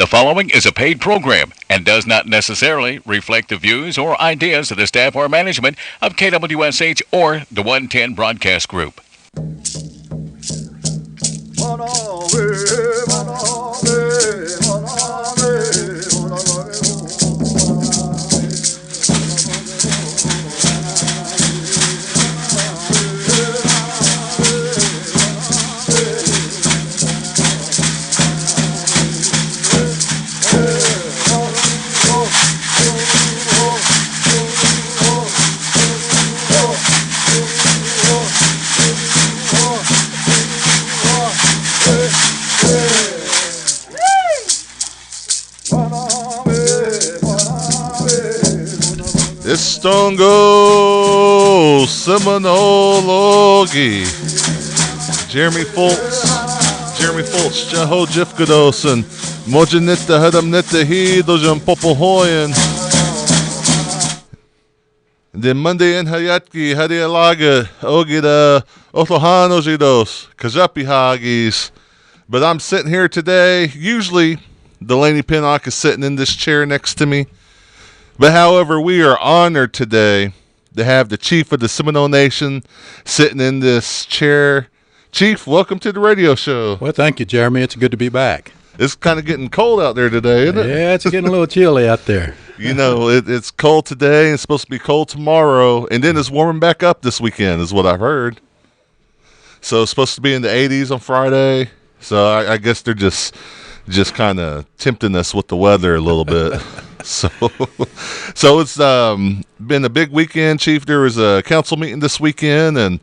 The following is a paid program and does not necessarily reflect the views or ideas of the staff or management of KWSH or the 110 Broadcast Group. It's Stone Go Seminole. Jeremy Fultz, Jaho Jifkadosen, Mojanita Hadamnita He, Dojan Popohoyan. Then Monday in Hayatki, Hadialaga, Ogida, Otohanojidos, Kajapi Hagis. But I'm sitting here today. Usually, Delaney Pennock is sitting in this chair next to me. But however, we are honored today to have the Chief of the Seminole Nation sitting in this chair. Chief, welcome to the radio show. Well, thank you, Jeremy. It's good to be back. It's kind of getting cold out there today, isn't it? Yeah, it's getting a little chilly out there. You know, it's cold today and it's supposed to be cold tomorrow. And then it's warming back up this weekend is what I've heard. So it's supposed to be in the 80s on Friday. So I guess they're just kind of tempting us with the weather a little bit. So it's been a big weekend, Chief. There was a council meeting this weekend, and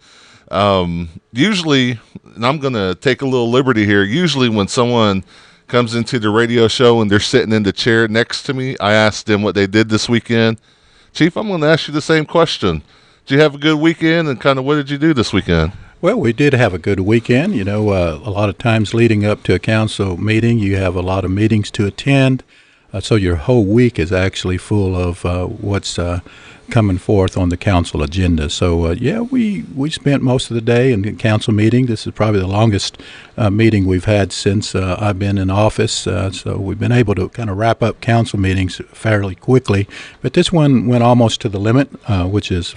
usually, and I'm going to take a little liberty here, usually when someone comes into the radio show and they're sitting in the chair next to me, I ask them what they did this weekend. Chief, I'm going to ask you the same question. Did you have a good weekend, and kind of what did you do this weekend? Well, we did have a good weekend. You know, a lot of times leading up to a council meeting, you have a lot of meetings to attend. So your whole week is actually full of what's coming forth on the council agenda. So, we spent most of the day in the council meeting. This is probably the longest meeting we've had since I've been in office. So we've been able to kind of wrap up council meetings fairly quickly. But this one went almost to the limit, which is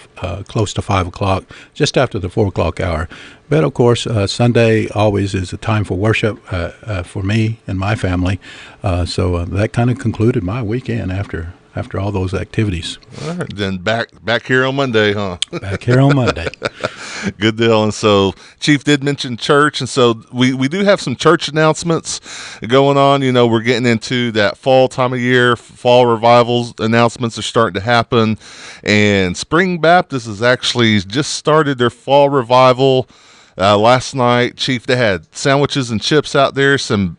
close to 5 o'clock, just after the 4 o'clock hour. But, of course, Sunday always is a time for worship for me and my family. So that kind of concluded my weekend after all those activities. All right, then back here on Monday, huh? Back here on Monday. Good deal. And so Chief did mention church, and so we do have some church announcements going on. You know, we're getting into that fall time of year. Fall revivals announcements are starting to happen, and Spring Baptist has actually just started their fall revival. Last night, Chief, they had sandwiches and chips out there, some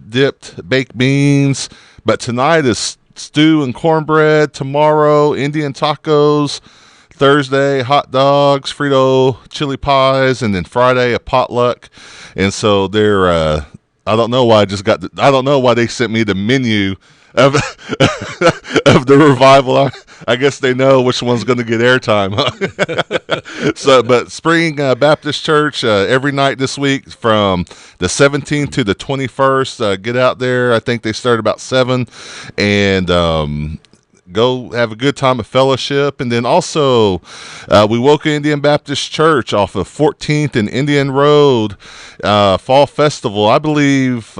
dipped baked beans, but tonight is stew and cornbread. Tomorrow, Indian tacos. Thursday, hot dogs, Frito chili pies, and then Friday a potluck. And so they're I don't know why they sent me the menu of of the revival. I guess they know which one's going to get airtime. Huh? So, but Spring Baptist Church every night this week from the 17th to the 21st. Get out there. I think they start about 7, and go have a good time of fellowship. And then also we woke Indian Baptist Church off of 14th and Indian Road Fall Festival. I believe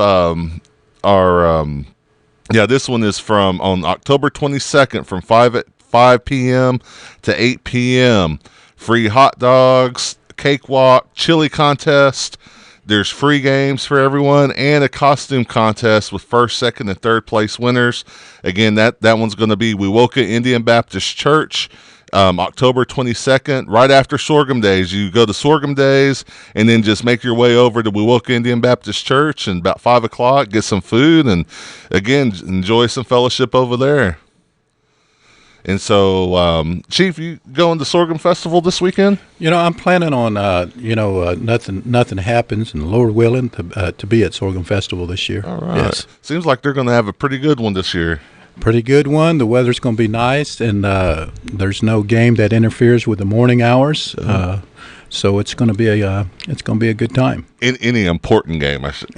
this one is from on October 22nd from 5 p.m. to 8 p.m. Free hot dogs, cakewalk, chili contest. There's free games for everyone and a costume contest with first, second, and third place winners. Again, that one's going to be Wewoka Indian Baptist Church, October 22nd, right after Sorghum Days. You go to Sorghum Days and then just make your way over to Wewoka Indian Baptist Church, and about 5 o'clock, get some food and, again, enjoy some fellowship over there. And so, Chief, you going to Sorghum Festival this weekend? You know, I'm planning on, nothing happens, and Lord willing, to be at Sorghum Festival this year. All right. Yes. Seems like they're going to have a pretty good one this year. Pretty good one. The weather's going to be nice, and there's no game that interferes with the morning hours. So it's going to be a good time. In any important game, I should.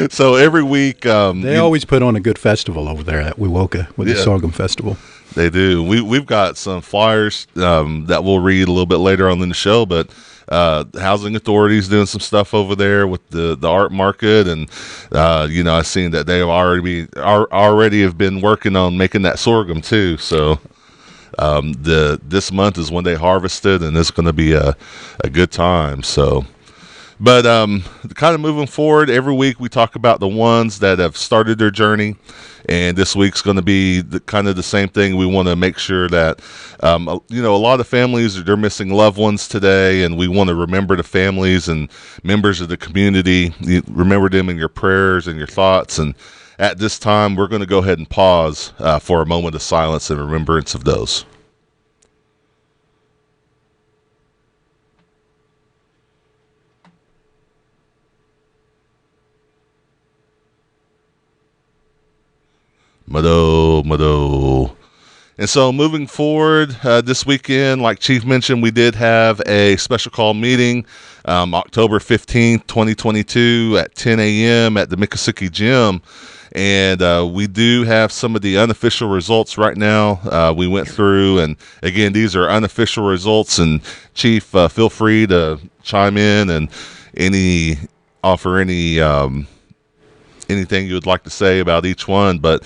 So every week, They always put on a good festival over there at Wewoka with the Sorghum Festival. they do. We've got some flyers that we'll read a little bit later on in the show, but housing authorities doing some stuff over there with the art market, and I've seen that they already have been working on making that sorghum too. So this month is when they harvested, and it's going to be a good time. So. But kind of moving forward, every week we talk about the ones that have started their journey, and this week's going to be kind of the same thing. We want to make sure that, a lot of families, they're missing loved ones today, and we want to remember the families and members of the community. You remember them in your prayers and your thoughts, and at this time, we're going to go ahead and pause for a moment of silence in remembrance of those. Mado. And so moving forward, this weekend, like Chief mentioned, we did have a special call meeting, October 15th, 2022 at 10 a.m. at the Miccosukee Gym. And we do have some of the unofficial results right now. We went through, and again, these are unofficial results, and Chief, feel free to chime in and offer any anything you would like to say about each one. But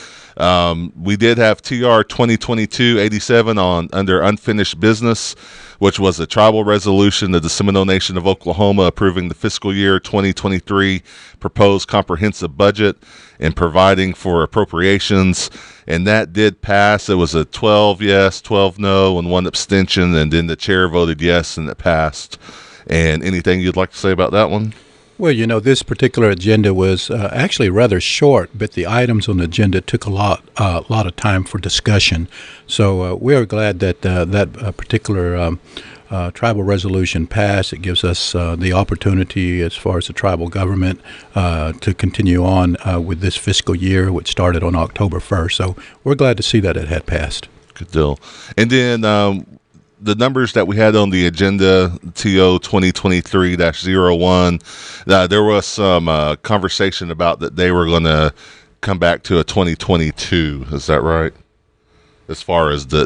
we did have TR 2022-87 under unfinished business, which was a tribal resolution of the Seminole Nation of Oklahoma approving the fiscal year 2023 proposed comprehensive budget and providing for appropriations. And that did pass. It was a 12 yes, 12 no, and 1 abstention. And then the chair voted yes, and it passed. And anything you'd like to say about that one? Well, this particular agenda was actually rather short, but the items on the agenda took a lot of time for discussion. So we are glad that that particular tribal resolution passed. It gives us the opportunity, as far as the tribal government, to continue on with this fiscal year, which started on October 1st. So we're glad to see that it had passed. Good deal. And then the numbers that we had on the agenda, TO 2023-01, there was some conversation about that they were going to come back to a 2022. Is that right? As far as the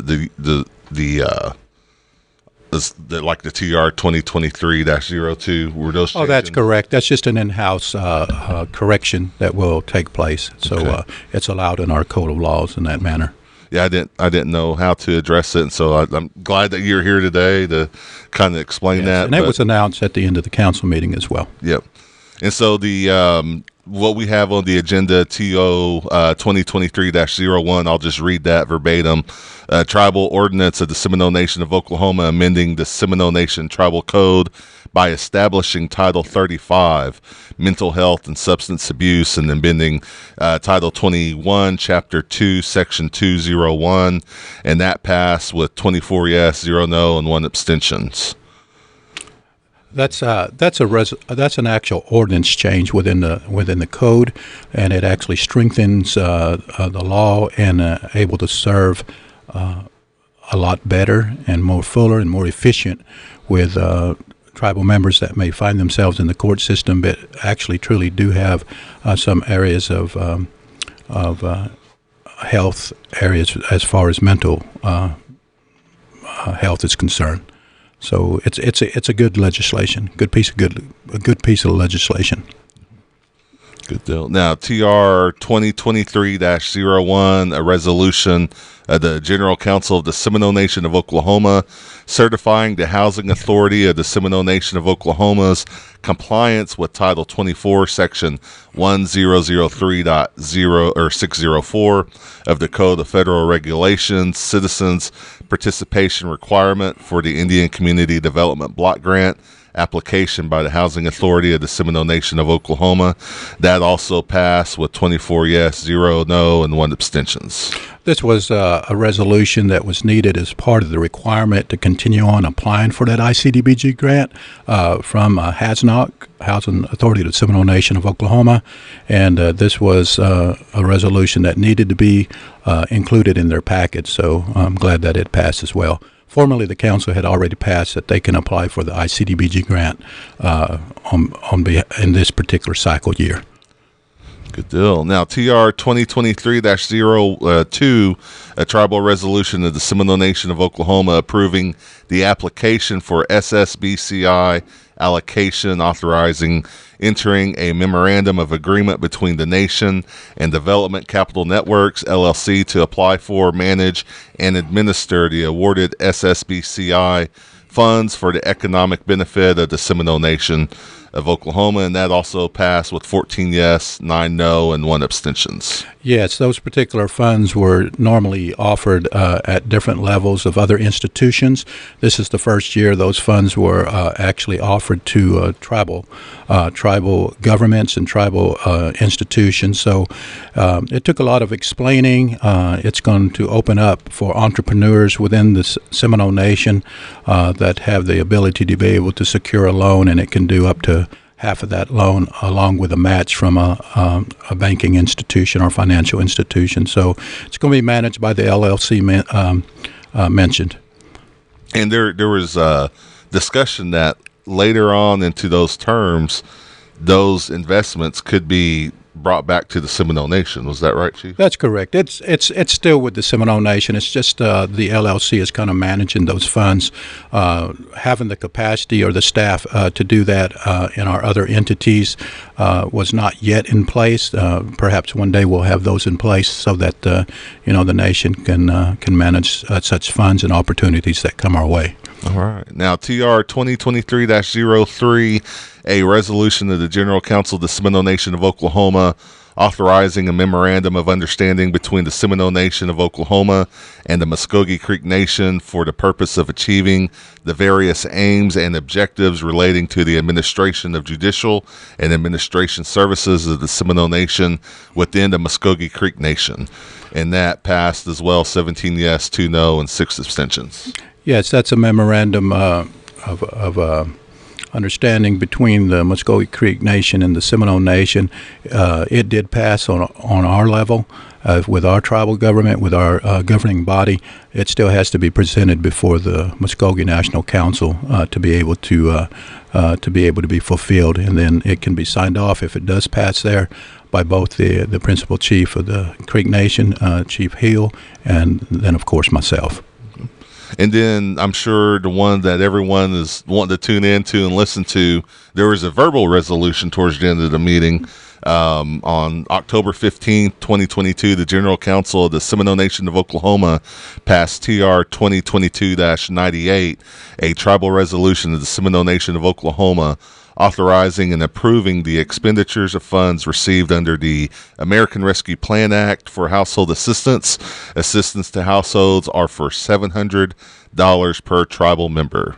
like the TR 2023-02, were those changes? Oh, that's correct. That's just an in-house correction that will take place. So Okay. It's allowed in our code of laws in that manner. Yeah, I didn't know how to address it, and so I'm glad that you're here today to kind of explain Yes, that. and that was announced at the end of the council meeting as well. Yep. And so the what we have on the agenda, TO 2023-01, I'll just read that verbatim. Tribal ordinance of the Seminole Nation of Oklahoma amending the Seminole Nation Tribal Code by establishing Title 35, Mental Health and Substance Abuse, and amending Title 21, Chapter 2, Section 201, and that passed with 24 yes, 0 no, and 1 abstentions. That's an actual ordinance change within the code, and it actually strengthens the law and able to serve a lot better and more fuller and more efficient with tribal members that may find themselves in the court system, but actually truly do have some areas of health areas as far as mental health is concerned. So it's a good legislation, a good piece of legislation. Good deal. Now, TR 2023-01, a resolution of the General Council of the Seminole Nation of Oklahoma certifying the Housing Authority of the Seminole Nation of Oklahoma's compliance with Title 24, Section 1003.604 of the Code of Federal Regulations, Citizens Participation Requirement for the Indian Community Development Block Grant application by the Housing Authority of the Seminole Nation of Oklahoma. That also passed with 24 yes, 0 no, and 1 abstentions. This was a resolution that was needed as part of the requirement to continue on applying for that ICDBG grant from HAZNOC, Housing Authority of the Seminole Nation of Oklahoma, and this was a resolution that needed to be included in their package, so I'm glad that it passed as well. Formerly, the council had already passed that they can apply for the ICDBG grant in this particular cycle year. Good deal. Now, TR 2023-02, a tribal resolution of the Seminole Nation of Oklahoma approving the application for SSBCI allocation, authorizing entering a memorandum of agreement between the nation and Development Capital Networks, LLC, to apply for, manage, and administer the awarded SSBCI funds for the economic benefit of the Seminole Nation of Oklahoma, and that also passed with 14 yes, 9 no, and 1 abstentions. Yes, those particular funds were normally offered at different levels of other institutions. This is the first year those funds were actually offered to tribal governments and tribal institutions. So it took a lot of explaining. It's going to open up for entrepreneurs within the Seminole Nation that have the ability to be able to secure a loan, and it can do up to half of that loan along with a match from a banking institution or financial institution. So it's going to be managed by the LLC mentioned. And there was discussion that later on into those terms, those investments could be brought back to the Seminole Nation. Was that right, Chief? That's correct. It's still with the Seminole Nation. It's just the LLC is kind of managing those funds, having the capacity or the staff to do that in our other entities was not yet in place. Perhaps one day we'll have those in place so that the nation can manage such funds and opportunities that come our way. All right. Now, TR 2023-03, a resolution of the General Council of the Seminole Nation of Oklahoma authorizing a memorandum of understanding between the Seminole Nation of Oklahoma and the Muskogee Creek Nation for the purpose of achieving the various aims and objectives relating to the administration of judicial and administration services of the Seminole Nation within the Muskogee Creek Nation. And that passed as well, 17 yes, 2 no, and 6 abstentions. Yes, that's a memorandum of understanding between the Muskogee Creek Nation and the Seminole Nation. It did pass on our level with our tribal government, with our governing body. It still has to be presented before the Muskogee National Council to be able to be fulfilled, and then it can be signed off if it does pass there by both the principal chief of the Creek Nation, Chief Hill, and then of course myself. And then I'm sure the one that everyone is wanting to tune into and listen to, there was a verbal resolution towards the end of the meeting. On October 15th, 2022, the General Council of the Seminole Nation of Oklahoma passed TR 2022-98, a tribal resolution of the Seminole Nation of Oklahoma authorizing and approving the expenditures of funds received under the American Rescue Plan Act for household assistance. Assistance to households are for $700 per tribal member.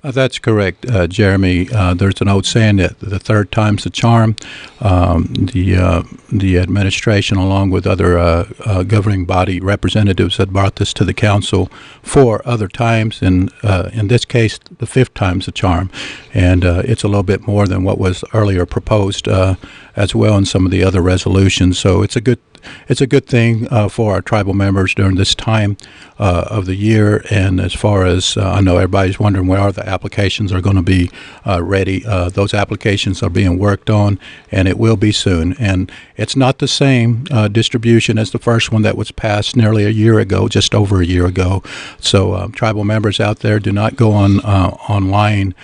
That's correct, Jeremy. There's an old saying that the third time's the charm. The administration, along with other governing body representatives, had brought this to the council 4 other times, and in this case, the 5th time's the charm. And it's a little bit more than what was earlier proposed as well in some of the other resolutions. So it's a good thing for our tribal members during this time of the year. And as far as I know, everybody's wondering where the applications are going to be ready. Those applications are being worked on, and it will be soon. And it's not the same distribution as the first one that was passed nearly a year ago, just over a year ago. So tribal members out there, do not go online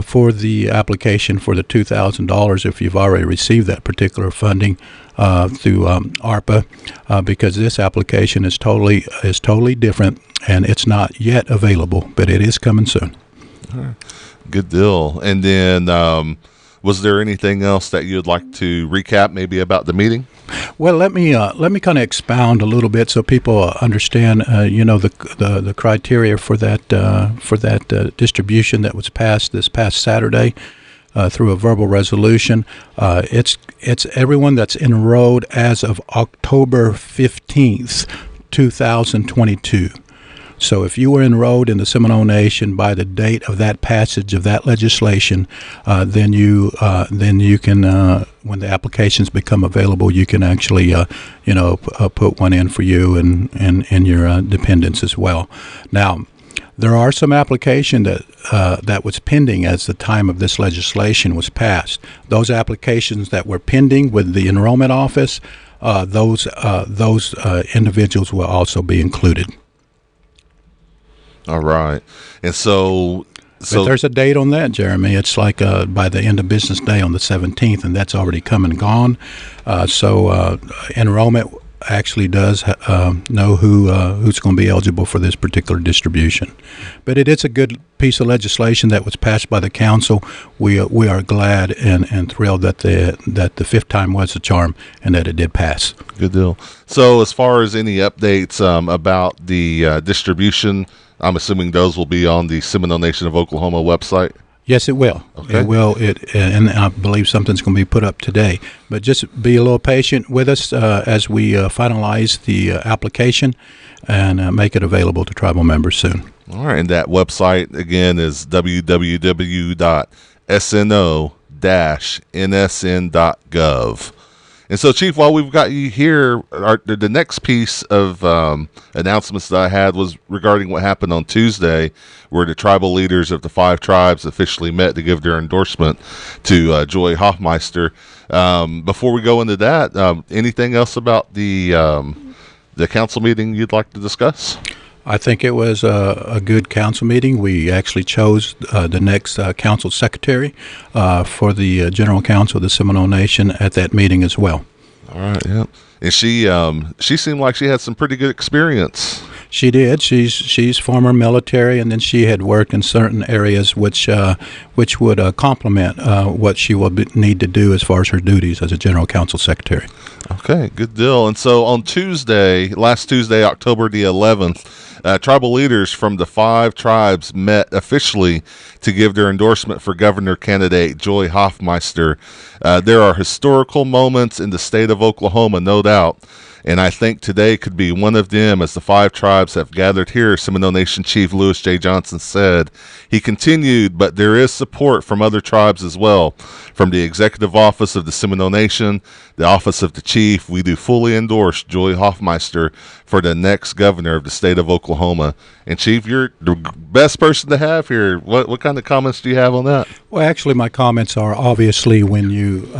for the application for the $2,000 if you've already received that particular funding through ARPA, because this application is totally different, and it's not yet available, but it is coming soon. Good deal. And then was there anything else that you'd like to recap maybe about the meeting? Well, let me kind of expound a little bit so people understand, the criteria for that distribution that was passed this past Saturday. Through a verbal resolution. It's everyone that's enrolled as of October 15th, 2022. So if you were enrolled in the Seminole Nation by the date of that passage of that legislation, then you can, when the applications become available, you can actually, put one in for you and your dependents as well. Now, There are some application that was pending as the time of this legislation was passed. Those applications that were pending with the enrollment office, those individuals will also be included. All right. And so But there's a date on that, Jeremy. It's like by the end of business day on the 17th, and that's already come and gone. So enrollment actually does know who's going to be eligible for this particular distribution. But it is a good piece of legislation that was passed by the council. We are glad and thrilled that the fifth time was the charm and that it did pass. Good deal. So as far as any updates about the distribution, I'm assuming those will be on the Seminole Nation of Oklahoma website? Yes, it will. Okay. It will. And I believe something's going to be put up today. But just be a little patient with us as we finalize the application and make it available to tribal members soon. All right. And that website, again, is www.sno-nsn.gov. And so, Chief, while we've got you here, the next piece of announcements that I had was regarding what happened on Tuesday, where the tribal leaders of the 5 tribes officially met to give their endorsement to Joy Hoffmeister. Before we go into that, anything else about the council meeting you'd like to discuss? I think it was a good council meeting. We actually chose the next council secretary for the General Council of the Seminole Nation at that meeting as well. All right, yeah. And she seemed like she had some pretty good experience. She did. She's former military, and then she had worked in certain areas which would complement what she will need to do as far as her duties as a General Council secretary. Okay, good deal. And so on last Tuesday, October the 11th, tribal leaders from the 5 tribes met officially to give their endorsement for governor candidate Joy Hoffmeister. There are historical moments in the state of Oklahoma, no doubt, and I think today could be one of them as the 5 tribes have gathered here, Seminole Nation Chief Lewis J. Johnson said. He continued, but there is support from other tribes as well. From the Executive Office of the Seminole Nation, the Office of the Chief, we do fully endorse Joy Hoffmeister for the next governor of the state of Oklahoma. And Chief, you're the best person to have here. What kind of comments do you have on that? Well, actually, my comments are obviously when you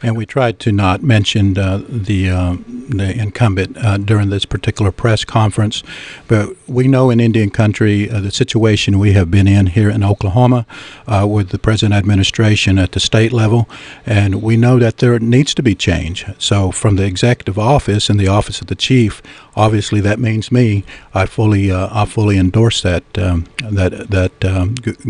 and we tried to not mention the incumbent during this particular press conference, but we know in Indian country the situation we have been in here in Oklahoma with the present administration at the state level, and we know that there needs to be change. So from the executive office and the office of the chief, obviously that means me. I fully endorse that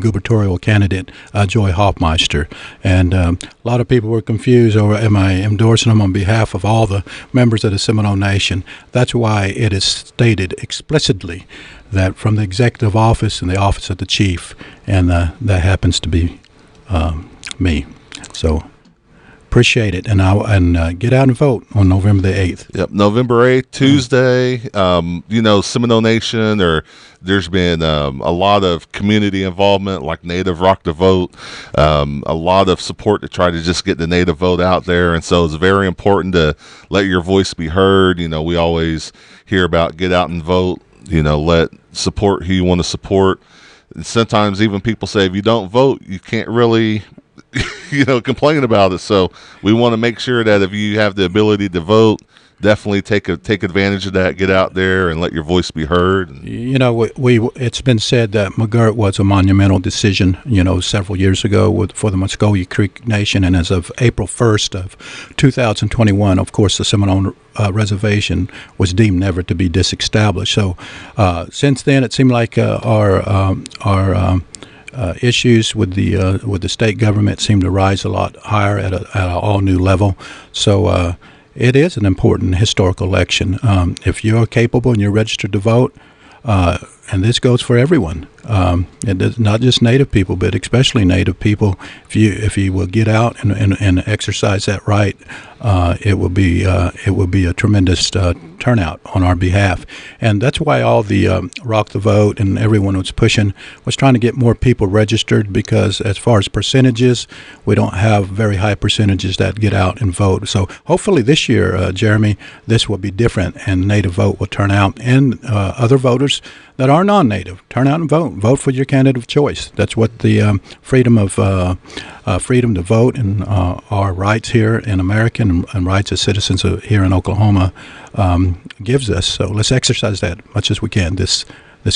gubernatorial candidate, Joy Hoffmeister. And a lot of people were confused, or am I endorsing him on behalf of all the members of the Seminole Nation? That's why it is stated explicitly that from the executive office and the office of the chief, and that happens to be me. So appreciate it, and get out and vote on November the 8th. Yep, November 8th, Tuesday. Seminole Nation, there's been a lot of community involvement, like Native Rock the Vote, a lot of support to try to just get the Native vote out there, and so it's very important to let your voice be heard. We always hear about get out and vote, let support who you want to support. And sometimes even people say if you don't vote, you can't really complain about it. So we want to make sure that if you have the ability to vote, definitely take advantage of that. Get out there and let your voice be heard. It's been said that McGirt was a monumental decision, several years ago for the Muscogee Creek Nation, and as of April 1st of 2021, of course, the Seminole reservation was deemed never to be disestablished. So since then, it seemed like our issues with the state government seem to rise a lot higher at an all new level. So it is an important historical election. If you're capable and you're registered to vote, and this goes for everyone, it is not just Native people, but especially Native people. If you will get out and exercise that right, it will be a tremendous turnout on our behalf. And that's why all the Rock the Vote and everyone was trying to get more people registered, because as far as percentages, we don't have very high percentages that get out and vote. So hopefully this year, Jeremy, this will be different, and Native vote will turn out, and other voters that are non-native. Turn out and vote. Vote for your candidate of choice. That's what the freedom to vote and our rights here in America and rights as citizens here in Oklahoma gives us. So let's exercise that as much as we can this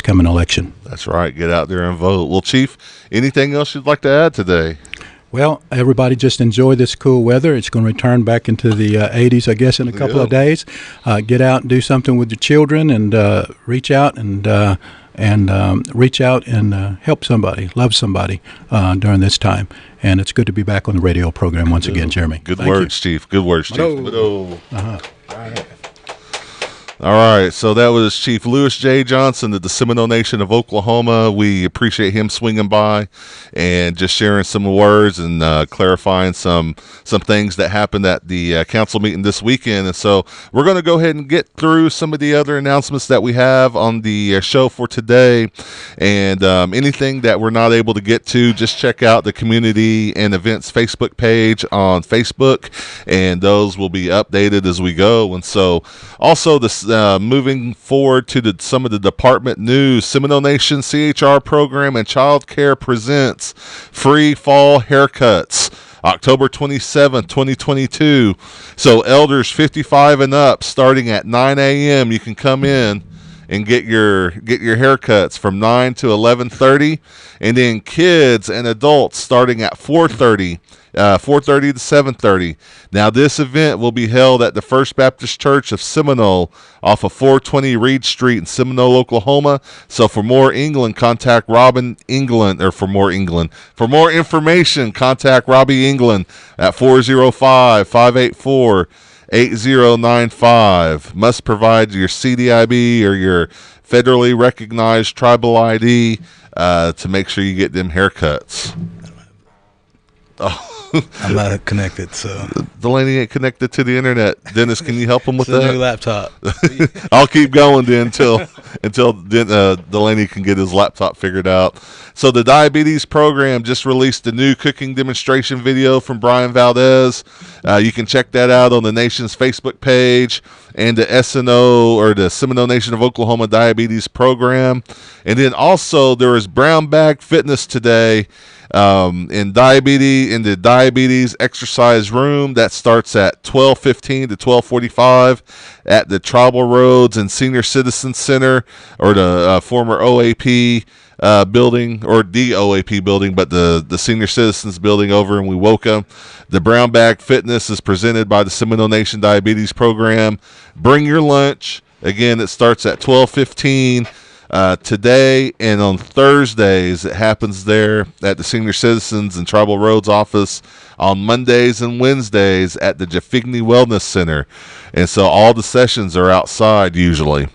coming election. That's right. Get out there and vote. Well, Chief, anything else you'd like to add today? Well, everybody just enjoy this cool weather. It's going to return back into the 80s, I guess, in a couple of days. Get out and do something with your children, and reach out and help somebody, love somebody during this time. And it's good to be back on the radio program once again, Jeremy. Good words, Chief. Good words, Chief. Uh-huh. All right, so that was Chief Lewis J. Johnson of the Seminole Nation of Oklahoma. We appreciate him swinging by and just sharing some words and clarifying some things that happened at the council meeting this weekend. And so we're going to go ahead and get through some of the other announcements that we have on the show for today. And anything that we're not able to get to, just check out the Community and Events Facebook page on Facebook, and those will be updated as we go. And so also this moving forward to some of the department news, Seminole Nation CHR program and Child Care presents free fall haircuts, October 27, 2022. So elders 55 and up, starting at 9 a.m., you can come in and get your haircuts from 9 to 11:30, and then kids and adults starting at 4:30 to 7:30. Now, this event will be held at the First Baptist Church of Seminole off of 420 Reed Street in Seminole, Oklahoma. So for more England, contact Robin England, or for more information, contact Robbie England at 405-584-8095. Must provide your CDIB or your federally recognized tribal ID to make sure you get them haircuts. Oh. I'm not connected, so Delaney ain't connected to the internet. Dennis, can you help him with it's a that? new laptop. I'll keep going then until Delaney can get his laptop figured out. So the diabetes program just released a new cooking demonstration video from Brian Valdez. You can check that out on the nation's Facebook page and the TSNO, or the Seminole Nation of Oklahoma Diabetes Program. And then also there is Brown Bag Fitness today. In the diabetes exercise room that starts at 12:15 to 12:45 at the Tribal Roads and Senior Citizen Center, or the former OAP building, or the OAP building, but the Senior Citizens building over in Wewoka. The Brown Bag Fitness is presented by the Seminole Nation Diabetes Program. Bring your lunch. Again, it starts at 12:15. Today and on Thursdays. It happens there at the Senior Citizens and Tribal Roads office. On Mondays and Wednesdays at the Jafigny Wellness Center. And so all the sessions are outside usually.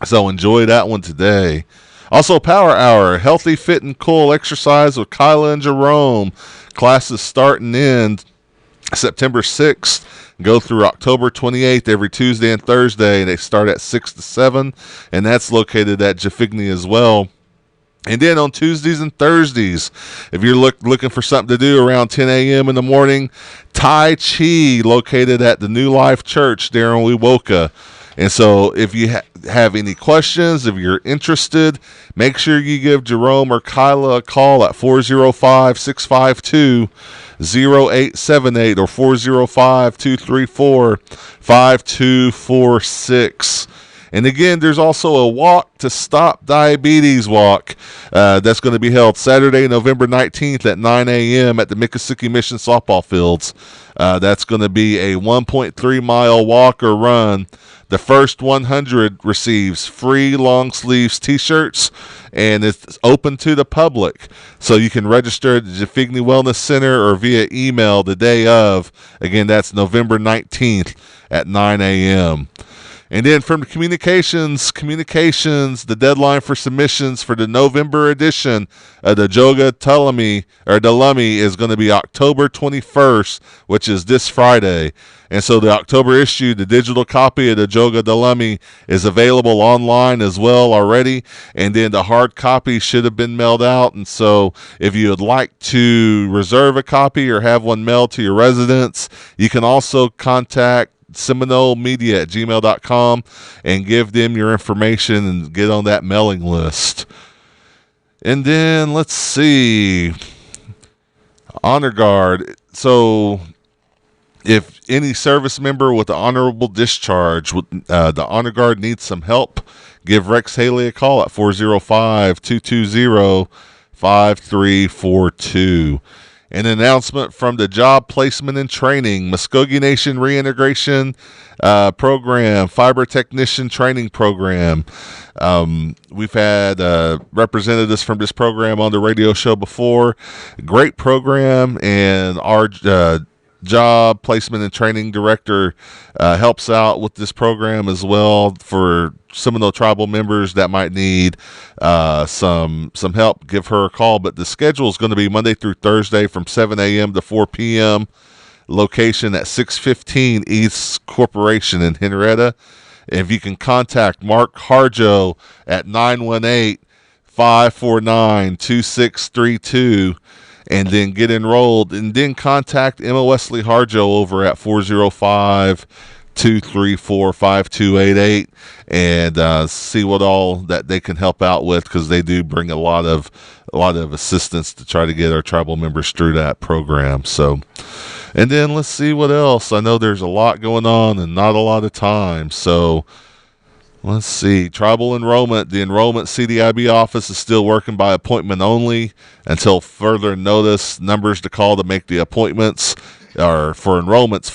So enjoy that one today. Also, Power Hour, healthy, fit, and cool exercise with Kyla and Jerome. Classes start and end September 6th. Go through October 28th every Tuesday and Thursday. They start at 6 to 7, and that's located at Jafigny as well. And then on Tuesdays and Thursdays, if you're looking for something to do around 10 a.m. in the morning, Tai Chi, located at the New Life Church there in Wewoka. And so if you have any questions, if you're interested, make sure you give Jerome or Kyla a call at 405-652-0878 or 405-234-5246. And again, there's also a Walk to Stop Diabetes walk that's going to be held Saturday, November 19th at 9 a.m. at the Miccosukee Mission softball fields. That's going to be a 1.3-mile walk or run. The first 100 receives free long sleeves T-shirts, and it's open to the public. So you can register at the Jafigny Wellness Center or via email the day of. Again, that's November 19th at 9 a.m. And then from communications, the deadline for submissions for the November edition of the Joga Delaney is going to be October 21st, which is this Friday. And so the October issue, the digital copy of the Joga Delaney, is available online as well already. And then the hard copy should have been mailed out. And so if you would like to reserve a copy or have one mailed to your residence, you can also contact seminolemedia@gmail.com and give them your information and get on that mailing list. And then let's see, Honor Guard. So if any service member with an honorable discharge, the Honor Guard needs some help, give Rex Haley a call at 405-220-5342. An announcement from the Job Placement and Training Muskogee Nation Reintegration Program, Fiber Technician Training Program. We've had representatives from this program on the radio show before. Great program, and our Job Placement and Training Director helps out with this program as well for Seminole tribal members that might need some help. Give her a call. But the schedule is going to be Monday through Thursday from 7 a.m. to 4 p.m. Location at 615 East Corporation in Henrietta. If you can contact Mark Harjo at 918-549-2632 and then get enrolled, and then contact Emma Wesley Harjo over at 405-234-5288 and see what all that they can help out with, because they do bring a lot of assistance to try to get our tribal members through that program. So, and then let's see what else. I know there's a lot going on and not a lot of time, so let's see. Tribal enrollment. The enrollment CDIB office is still working by appointment only until further notice. Numbers to call to make the appointments are for enrollments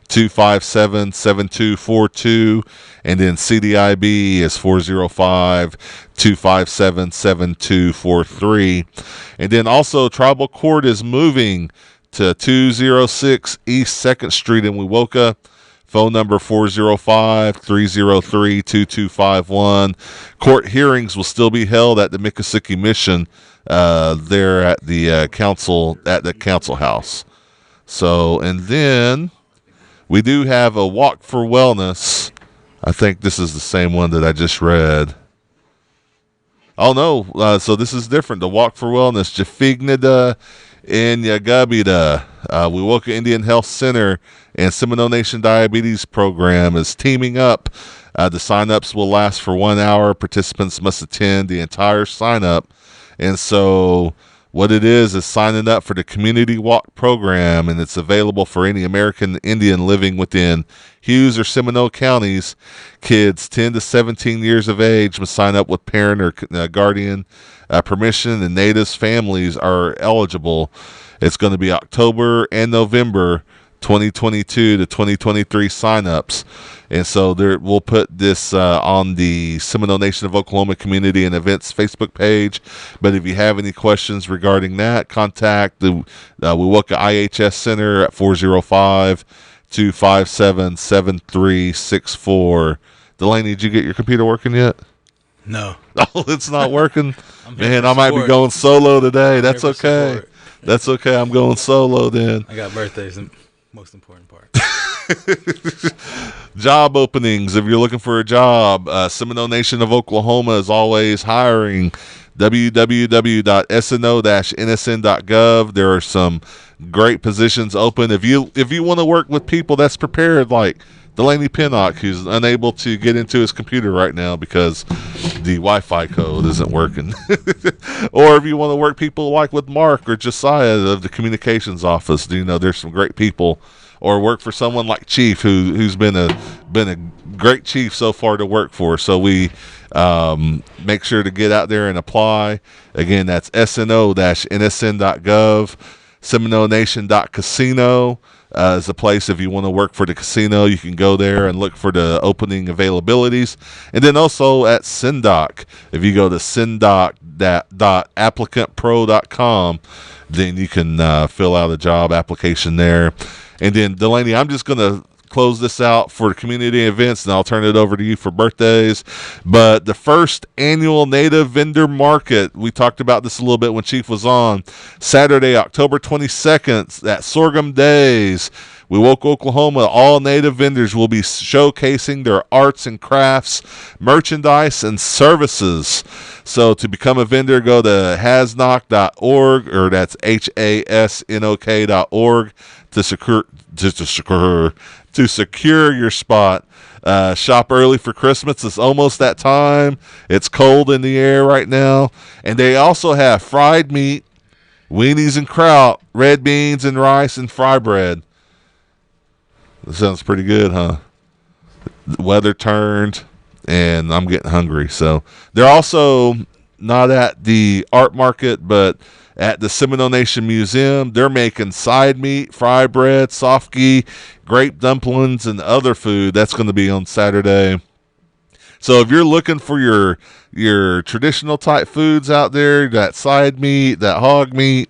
405-257-7242, and then CDIB is 405-257-7243. And then also Tribal Court is moving to 206 East 2nd Street in Wewoka. Phone number 405-303-2251. Court hearings will still be held at the Miccosukee Mission there at the council house. So, and then we do have a Walk for Wellness. I think this is the same one that I just read. Oh no, so this is different. The Walk for Wellness, Jafignida in Yagabida, Wewoka Indian Health Center and Seminole Nation Diabetes Program is teaming up. The sign-ups will last for 1 hour. Participants must attend the entire sign-up. And so what it is signing up for the Community Walk program, and it's available for any American Indian living within Hughes or Seminole counties. Kids 10 to 17 years of age must sign up with parent or guardian permission, and natives families are eligible. It's going to be October and November 2022 to 2023 signups. And so we'll put this on the Seminole Nation of Oklahoma Community and Events Facebook page. But if you have any questions regarding that, contact the Wewoka IHS Center at 405-257-7364. Delaney, did you get your computer working yet? No. Oh, it's not working? Man, I might be going solo today. That's okay. That's okay. I'm going solo then. I got birthdays, the most important part. Job openings. If you're looking for a job, Seminole Nation of Oklahoma is always hiring. www.sno-nsn.gov. There are some great positions open. If you want to work with people that's prepared, like Delaney Pennock, who's unable to get into his computer right now because the Wi-Fi code isn't working. Or if you want to work people like with Mark or Josiah of the communications office, there's some great people. Or work for someone like Chief, who's been a great chief so far to work for. So we make sure to get out there and apply. Again, that's sno-nsn.gov. SeminoleNation.casino is a place if you want to work for the casino. You can go there and look for the opening availabilities. And then also at SINDOC. If you go to sindoc.applicantpro.com, then you can fill out a job application there. And then, Delaney, I'm just going to close this out for community events, and I'll turn it over to you for birthdays. But the first annual Native Vendor Market, we talked about this a little bit when Chief was on, Saturday, October 22nd at Sorghum Days. Wewoka, Oklahoma. All Native vendors will be showcasing their arts and crafts, merchandise, and services. So to become a vendor, go to hasnock.org, or that's HASNOK.org, to secure your spot. Shop early for Christmas. It's almost that time. It's cold in the air right now. And they also have fried meat, weenies and kraut, red beans and rice, and fry bread. That sounds pretty good, huh? The weather turned, and I'm getting hungry. So they're also not at the art market, but at the Seminole Nation Museum. They're making side meat, fry bread, softki, grape dumplings, and other food. That's going to be on Saturday. So if you're looking for your traditional type foods out there, that side meat, that hog meat,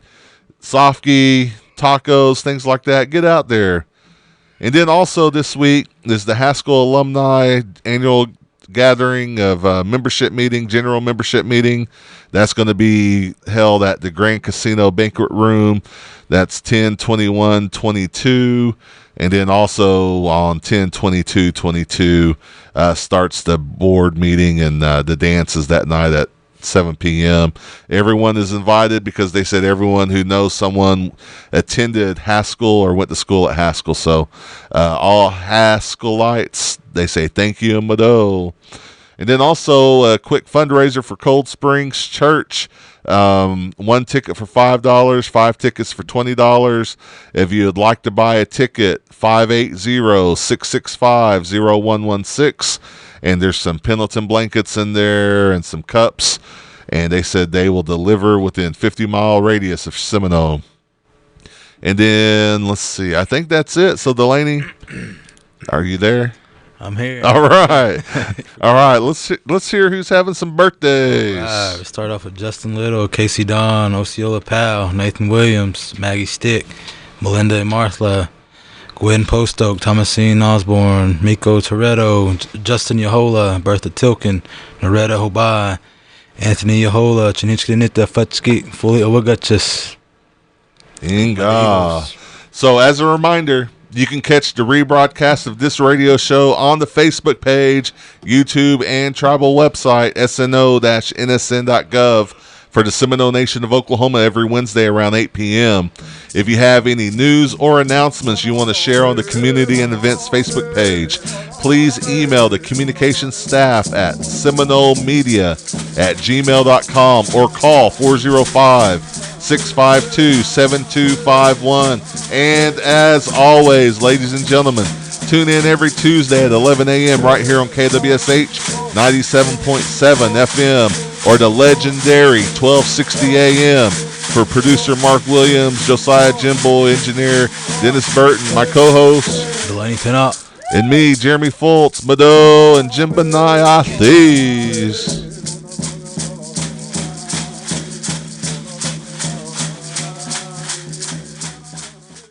softki, tacos, things like that, get out there. And then also this week is the Haskell Alumni Annual Gathering of membership meeting, general membership meeting. That's going to be held at the Grand Casino Banquet Room. That's 10/21/22. And then also on 10/22/22 starts the board meeting, and the dance is that night at 7 p.m. Everyone is invited because they said everyone who knows someone attended Haskell or went to school at Haskell. So all Haskellites, they say thank you and Mado. And then also a quick fundraiser for Cold Springs Church. One ticket for $5, 5 tickets for $20. If you would like to buy a ticket, 580-665-0116. And there's some Pendleton blankets in there and some cups. And they said they will deliver within 50-mile radius of Seminole. And then, let's see, I think that's it. So, Delaney, are you there? I'm here. All right. All right, let's hear who's having some birthdays. All right, we start off with Justin Little, Casey Don, Osceola Powell, Nathan Williams, Maggie Stick, Melinda and Martha, Gwen Postoke, Thomasine Osborne, Miko Toretto, Justin Yahola, Bertha Tilkin, Noretta Hobai, Anthony Yahola, Chinichkinita Futski, Fully Owagachis. Inga. So as a reminder, you can catch the rebroadcast of this radio show on the Facebook page, YouTube, and tribal website, sno-nsn.gov, for the Seminole Nation of Oklahoma every Wednesday around 8 p.m. If you have any news or announcements you want to share on the Community and Events Facebook page, please email the communications staff at seminolemedia@gmail.com or call 405-652-7251. And as always, ladies and gentlemen, tune in every Tuesday at 11 a.m. right here on KWSH 97.7 FM or the legendary 1260 a.m. For producer Mark Williams, Josiah Jimbo, engineer Dennis Burton, my co-host Delaney Pennock, and me, Jeremy Fultz, Mado, and Jimbanai Athis.